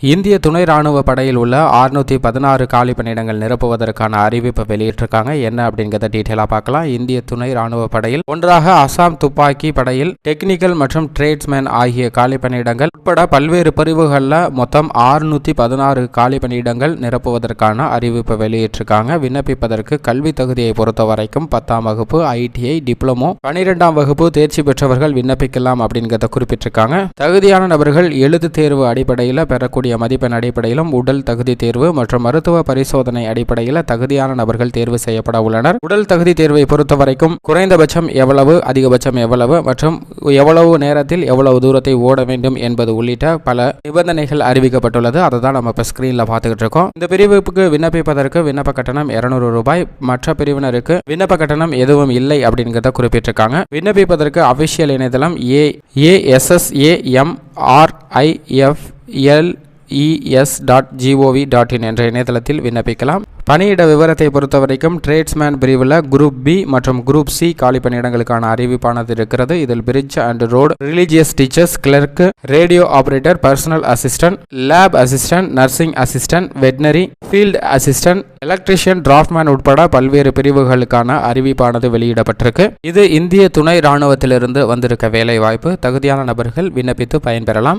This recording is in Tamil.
இந்திய துணை ராணுவ படையில் உள்ள 616 காலி பணியிடங்கள் நிரப்புவதற்கான அறிவிப்பை வெளியிட்டிருக்காங்க. என்ன அப்படிங்கிறத டீட்டெயிலாக பார்க்கலாம். இந்திய துணை ராணுவ படையில் ஒன்றாக அசாம் துப்பாக்கி படையில் டெக்னிக்கல் மற்றும் டிரேட்ஸ்மேன் ஆகிய காலி பணியிடங்கள் உட்பட பல்வேறு பிரிவுகளில் மொத்தம் 616 காலி பணியிடங்கள் நிரப்புவதற்கான அறிவிப்பை வெளியிட்டிருக்காங்க. விண்ணப்பிப்பதற்கு கல்வி தகுதியை பொறுத்த வரைக்கும் 10ஆம் வகுப்பு, ITI, டிப்ளமோ, 12ஆம் வகுப்பு தேர்ச்சி பெற்றவர்கள் விண்ணப்பிக்கலாம் அப்படிங்கிறத குறிப்பிட்டிருக்காங்க. தகுதியான நபர்கள் எழுத்து தேர்வு அடிப்படையில் பெறக்கூடிய மதிப்பெண் அடிப்படையிலும் உடல் தகுதி தேர்வு மற்றும் மருத்துவ பரிசோதனை அடிப்படையில் தகுதியான நபர்கள் தேர்வு செய்யப்பட உள்ளனர். உடல் தகுதி தேர்வை பொறுத்தவரைக்கும் குறைந்தபட்சம் எவ்வளவு, அதிகபட்சம் எவ்வளவு மற்றும் எவ்வளவு நேரத்தில் எவ்வளவு தூரத்தை ஓட வேண்டும் என்பது உள்ளிட்ட பல நிபந்தனைகள் அறிவிக்கப்பட்டுள்ளது. அதை தான் நம்ம இப்போ ஸ்கிரீன்ல பார்த்துக்கிட்டு இருக்கோம். இந்த பிரிவுக்கு விண்ணப்பிப்பதற்கு விண்ணப்ப கட்டணம் 200 ரூபாய். மற்ற பிரிவினருக்கு விண்ணப்ப கட்டணம் எதுவும் இல்லை அப்படிங்கிறத குறிப்பிட்டிருக்காங்க. விண்ணப்பிப்பதற்கு அபிஷியல் இணையதளம் ASSAMRIFLES.gov.in என்ற இணையதளத்தில் விண்ணப்பிக்கலாம். பணியிட விவரத்தை பொறுத்தவரைக்கும் டிரேட்ஸ்மேன் பிரிவில் குரூப் பி மற்றும் குரூப் சி காலி பணியிடங்களுக்கான அறிவிப்பானது இருக்கிறது. இதில் bridge and road, religious teachers, clerk, radio operator, personal assistant, lab assistant, nursing assistant, veterinary, field assistant, electrician, draftsman உட்பட பல்வேறு பிரிவுகளுக்கான அறிவிப்பானது வெளியிடப்பட்டிருக்கு. இது இந்திய துணை ராணுவத்திலிருந்து வந்திருக்க வேலை வாய்ப்பு. தகுதியான நபர்கள் விண்ணப்பித்து பயன்பெறலாம்.